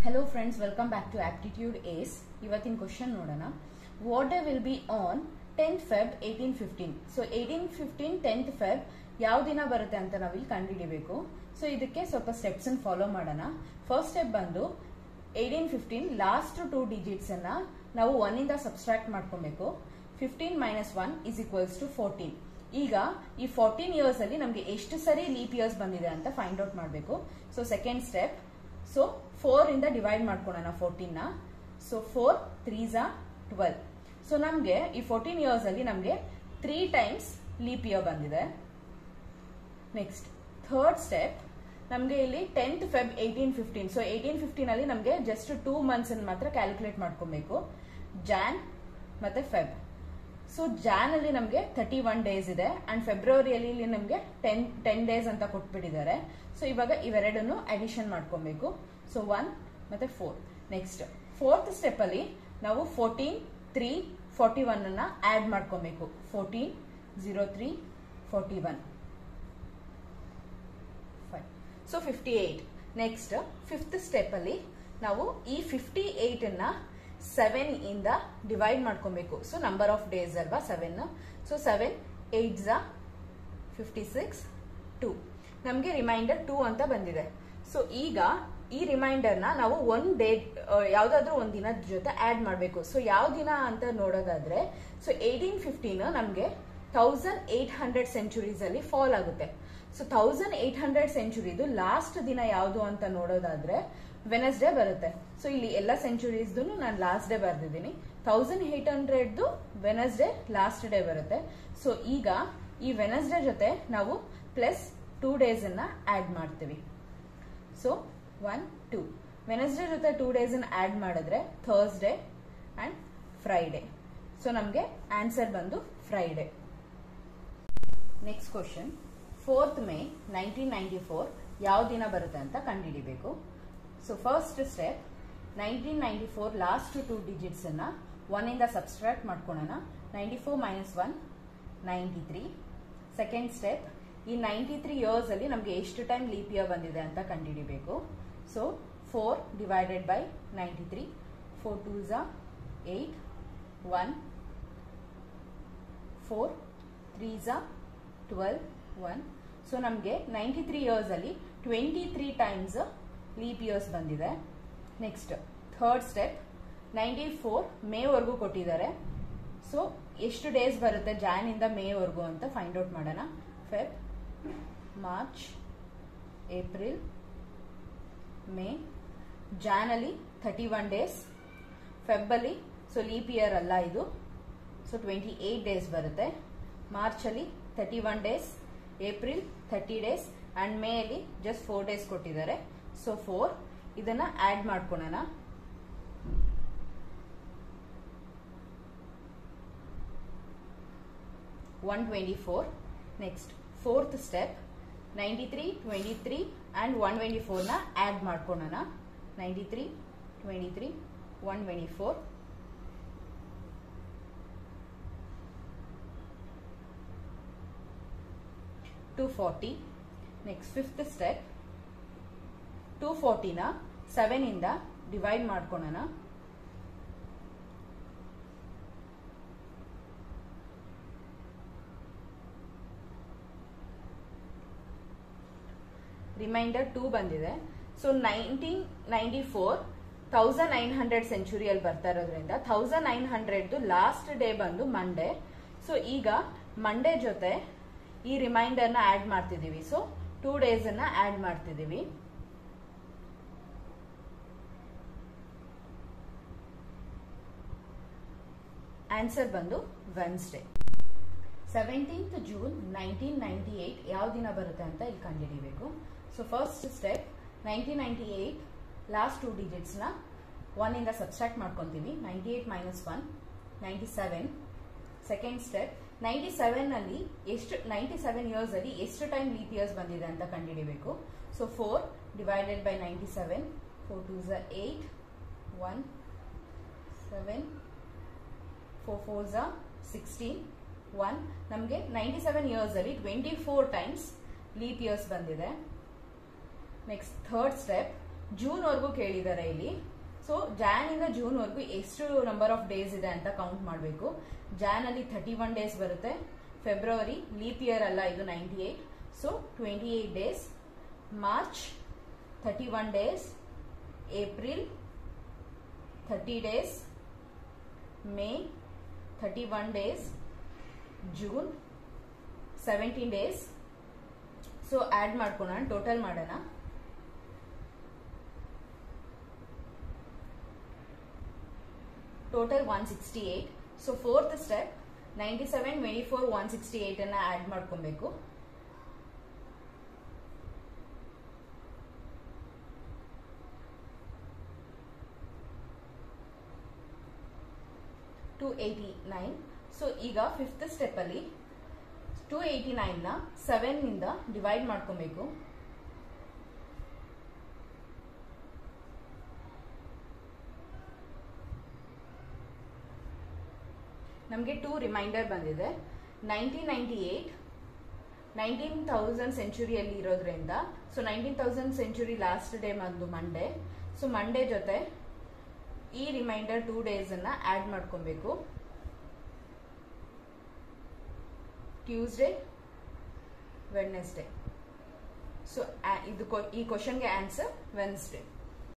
Hello friends, welcome back to Aptitude Ace. ಇವತ್ತಿನ question ನೋಡೋಣ. What day will be on 10th Feb 1815? So 1815 10th Feb ಯಾವ ದಿನ ಬರುತ್ತೆ ಅಂತ ನಾವಿಲ್ಲಿ ಕಂಡುಹಿಡಿಯಬೇಕು. ಸೊ ಇದಕ್ಕೆ ಸ್ವಲ್ಪ ಸ್ಟೆಪ್ಸ್ ಅನ್ನು ಫಾಲೋ ಮಾಡೋಣ. ಫಸ್ಟ್ ಸ್ಟೆಪ್ ಬಂದು 1815 ಲಾಸ್ಟ್ 2 ಡಿಜಿಟ್ಸ್ ಅನ್ನ ನಾವು 1 ಇಂದ ಸಬ್ಸ್ಟ್ರಾಕ್ಟ್ ಮಾಡ್ಕೊಬೇಕು. 15 - 1 = 14. ಈಗ ಈ 14 ಇಯರ್ಸ್ ಅಲ್ಲಿ ನಮಗೆ ಎಷ್ಟು ಸರಿ ಲೀಪ್ ಇಯರ್ಸ್ ಬಂದಿದೆ ಅಂತ ಫೈಂಡ್ ಔಟ್ ಮಾಡಬೇಕು. ಸೊ ಸೆಕೆಂಡ್ ಸ್ಟೆಪ್, ಸೊ 4 ಇಂದ ಡಿವೈಡ್ ಮಾಡ್ಕೊಳ್ಳೋಣ 14 ನ. So 4 3s are 12. ಸೊ ನಮಗೆ ಈ 14 ಇಯರ್ಸ್ ಅಲ್ಲಿ ನಮಗೆ 3 ಟೈಮ್ಸ್ ಲೀಪ್ ಇಯರ್ ಬಂದಿದೆ. ನೆಕ್ಸ್ಟ್ ಥರ್ಡ್ ಸ್ಟೆಪ್, ನಮಗೆ ಇಲ್ಲಿ 10th Feb 1815. ಸೊ 1815 ಅಲ್ಲಿ ನಮಗೆ ಜಸ್ಟ್ 2 ಮಂತ್ಸ್ ಅನ್ನು ಮಾತ್ರ ಕ್ಯಾಲ್ಕುಲೇಟ್ ಮಾಡ್ಕೊಬೇಕು, ಜಾನ್ ಮತ್ತೆ ಫೆಬ್. ಸೊ ಜಾನ್ ಅಲ್ಲಿ ನಮಗೆ 31 ಡೇಸ್ ಇದೆ ಅಂಡ್ ಫೆಬ್ರವರಿಯಲ್ಲಿ ಇಲ್ಲಿ ನಮಗೆ 10 ಡೇಸ್ ಅಂತ ಕೊಟ್ಬಿಟ್ಟಿದ್ದಾರೆ. ಸೊ ಇವಾಗ ಇವೆರಡನ್ನು ಅಡಿಷನ್ ಮಾಡ್ಕೊಬೇಕು. ಸೊ 1 ಮತ್ತೆ 4. ನೆಕ್ಸ್ಟ್ ಫೋರ್ತ್ ಸ್ಟೆಪ್ ಅಲ್ಲಿ ನಾವು 14 3 41 ಅನ್ನ ಆಡ್ ಮಾಡ್ಕೊಬೇಕು. 14 03 41 5. ಸೊ 58. ನೆಕ್ಸ್ಟ್ ಫಿಫ್ತ್ ಸ್ಟೆಪ್ ಅಲ್ಲಿ ನಾವು ಈ 58 ಅನ್ನ 7 ಇಂದ ಡಿವೈಡ್ ಮಾಡ್ಕೊಬೇಕು. ಸೊ ನಂಬರ್ ಆಫ್ ಡೇಸ್ ಅಲ್ವಾ 7. So 7 8s are 56 2. ನಮಗೆ ರಿಮೈಂಡರ್ 2 ಅಂತ ಬಂದಿದೆ. ಸೊ ಈಗ ಈ ರಿಮೈಂಡರ್ ನ ನಾವು ಒಂದ್ ಡೇಟ್ ಯಾವ್ದಾದ್ರು ಒಂದ್ ದಿನದ ಜೊತೆ ಆಡ್ ಮಾಡಬೇಕು. ಸೊ ಯಾವ ದಿನ ಅಂತ ನೋಡೋದಾದ್ರೆ, ಸೊ 1815 ನಮ್ಗೆ 1800 ಸೆಂಚುರೀಸ್ ಅಲ್ಲಿ ಫಾಲ್ ಆಗುತ್ತೆ. ಸೊ 1800 ಸೆಂಚುರಿದು ಲಾಸ್ಟ್ ದಿನ ಯಾವುದು ಅಂತ ನೋಡೋದಾದ್ರೆ ವೆನಸ್ಡೇ ಬರುತ್ತೆ. ಸೊ ಇಲ್ಲಿ ಎಲ್ಲ ಸೆಂಚುರೀಸ್ ನಾನು ಲಾಸ್ಟ್ ಡೇ ಬರ್ದಿದ್ದೀನಿ. 1800 ವೆನಸ್ಡೇ ಲಾಸ್ಟ್ ಡೇ ಬರುತ್ತೆ. ಸೊ ಈಗ ಈ ವೆನಸ್ಡೇ ಜೊತೆ ನಾವು ಪ್ಲಸ್ 2 ಡೇಸ್ ಅನ್ನ ಆಡ್ ಮಾಡ್ತೀವಿ. ಸೊ 1 2 ವೆನಸ್ಡೇ ಜೊತೆ 2 ಡೇಸ್ ಅನ್ನ ಆಡ್ ಮಾಡಿದ್ರೆ ಥರ್ಸ್ಡೇ ಅಂಡ್ ಫ್ರೈಡೆ. ಸೊ ನಮ್ಗೆ ಆನ್ಸರ್ ಬಂದು Friday. Next question, 4th May 1994 ಯಾವ ದಿನ ಬರುತ್ತೆ ಅಂತ ಕಂಡುಹಿಡಿಬೇಕು. So first step, 1994 last 2 digits ಅನ್ನ 1 ಇಂದ ಸಬ್ಸ್ಟ್ರಾಕ್ಟ್ ಮಾಡ್ಕೊಳ್ಳೋಣ. 94 - 1 93. ಸೆಕೆಂಡ್ ಸ್ಟೆಪ್, ಈ 93 ಇಯರ್ಸ್ ಅಲ್ಲಿ ನಮಗೆ ಎಷ್ಟು ಟೈಮ್ ಲೀಪ್ ಇಯರ್ ಬಂದಿದೆ ಅಂತ ಕಂಡುಹಿಡಿಬೇಕು. So 4 divided by 93. 4 2s are 8 1 4 3s are 12 1. So ನಮಗೆ 93 ಇಯರ್ಸ್ ಅಲ್ಲಿ 23 ಟೈಮ್ಸ್ ಲೀಪ್ ಇಯರ್ಸ್ ಬಂದಿದೆ. ನೆಕ್ಸ್ಟ್ ಥರ್ಡ್ ಸ್ಟೆಪ್, 94 ಮೇ ವರೆಗೂ ಕೊಟ್ಟಿದ್ದಾರೆ. ಸೊ ಎಷ್ಟು ಡೇಸ್ ಬರುತ್ತೆ ಜಾನ್ ಇಂದ ಮೇ ವರೆಗೂ ಅಂತ ಫೈಂಡ್ ಔಟ್ ಮಾಡೋಣ. Feb March April May. Jan ಅಲ್ಲಿ 31 ಡೇಸ್, ಫೆಬ್ ಅಲ್ಲಿ ಸೊ ಲೀಪ್ ಇಯರ್ ಅಲ್ಲ ಇದು, ಸೊ 28 ಡೇಸ್ ಬರುತ್ತೆ. ಮಾರ್ಚ್ ಅಲ್ಲಿ 31 days, April 30 days and May ಅಲ್ಲಿ ಜಸ್ಟ್ 4 ಡೇಸ್ ಕೊಟ್ಟಿದ್ದಾರೆ. ಸೊ 4 ಇದನ್ನ ಆಡ್ ಮಾಡ್ಕೊಳ್ಳೋಣ. $124. ನೆಕ್ಸ್ಟ್ ಫೋರ್ತ್ ಸ್ಟೆಪ್, 93 23 ಅಂಡ್ 124 ನ ಆಡ್ ಮಾಡ್ಕೊಳ್ಳೋಣ. 93 23 124 240. ನೆಕ್ಸ್ಟ್ ಫಿಫ್ತ್ ಸ್ಟೆಪ್, 240 ನ 7 ಇಂದ ಡಿವೈಡ್ ಮಾಡ್ಕೊಳ್ಳೋಣ. ರಿಮೈಂಡರ್ 2 ಬಂದಿದೆ. ಸೊ 1994 1900 ಸೆಂಚುರಿಯಲ್ಲಿ ಬರ್ತಾ ಇರೋದ್ರಿಂದ 1900 ಲಾಸ್ಟ್ ಡೇ ಬಂದು ಮಂಡೇ. ಸೊ ಈಗ ಮಂಡೇ ಜೊತೆ ಈ ರಿಮೈಂಡರ್ ನ ಆಡ್ ಮಾಡ್ತಿದೀವಿ. ಸೊ 2 ಡೇಸ್ ಅನ್ನ ಆಡ್ ಮಾಡ್ತಿದೀವಿ. ಆನ್ಸರ್ ಬಂದು ವೆನ್ಸ್ಡೇ. 17th June 1998 ಯಾವ ದಿನ ಬರುತ್ತೆ ಅಂತ ಇಲ್ಲಿ ಕಂಡುಹಿಡಿಯಬೇಕು. So first step, 1998 last 2 digits ನ 1 ಇಂದ ಸಬ್ಸ್ಟ್ರಾಕ್ಟ್ ಮಾಡ್ಕೊಂತೀವಿ. 98 - 1 97. ಸೆಕೆಂಡ್ ಸ್ಟೆಪ್, 97 ಅಲ್ಲಿ ಎಷ್ಟು 97 ಇಯರ್ಸ್ ಅಲ್ಲಿ ಎಷ್ಟು ಟೈಮ್ ಲೀಪ್ ಇಯರ್ಸ್ ಬಂದಿದೆ ಅಂತ ಕಂಡುಹಿಡಿಯಬೇಕು. So 4 divided by 97. 4 2s are 8 1 7 4 4s are 16 1. ನಮಗೆ 97 ಇಯರ್ಸ್ ಅಲ್ಲಿ 24 ಟೈಮ್ಸ್ ಲೀಪ್ ಇಯರ್ಸ್ ಬಂದಿದೆ. ನೆಕ್ಸ್ಟ್ ಥರ್ಡ್ ಸ್ಟೆಪ್, ಜೂನ್ ವರ್ಗೂ ಕೇಳಿದ್ದಾರೆ ಇಲ್ಲಿ. ಸೊ ಜಾನ್ ಇಂದ ಜೂನ್ ವರ್ಗೂ ಎಷ್ಟು ನಂಬರ್ ಆಫ್ ಡೇಸ್ ಇದೆ ಅಂತ ಕೌಂಟ್ ಮಾಡಬೇಕು. ಜಾನ್ ಅಲ್ಲಿ 31 ಡೇಸ್ ಬರುತ್ತೆ. ಫೆಬ್ರವರಿ ಲೀಪ್ ಇಯರ್ ಅಲ್ಲ, ಇದು 98, so 28 days. March 31 days. April 30 days. May 31 days. June 17 days. So add ಮಾಡ್ಕೊಳ್ಳೋಣ, ಟೋಟಲ್ ಮಾಡೋಣ. ಟೋಟಲ್ 168. ಸೊ ಫೋರ್ತ್ ಸ್ಟೆಪ್ 97, 24, 168 ಅನ್ನ ಆಡ್ ಮಾಡ್ಕೊಬೇಕು. $289. ಸೊ ಈಗ ಫಿಫ್ತ್ ಸ್ಟೆಪ್ ಅಲ್ಲಿ 289 ನ 7 ನಿಂದ ಡಿವೈಡ್ ಮಾಡ್ಕೊಬೇಕು. ನಮಗೆ 2 ರಿಮೈಂಡರ್ ಬಂದಿದೆ. 1998 19,000 ಸೆಂಚುರಿಯಲ್ಲಿ ಇರೋದ್ರಿಂದ, ಸೊ 19,000 ಸೆಂಚುರಿ ಲಾಸ್ಟ್ ಡೇ ಬಂದು ಮಂಡೇ. ಸೊ ಮಂಡೇ ಜೊತೆ ಈ ರಿಮೈಂಡರ್ 2 ಡೇಸ್ ಅನ್ನ ಆಡ್ ಮಾಡ್ಕೊಬೇಕು. Tuesday, Wednesday. ಸೊ ಈ ಕ್ವಶನ್ಗೆ ಆನ್ಸರ್ ವೆನ್ಸ್ಡೇ.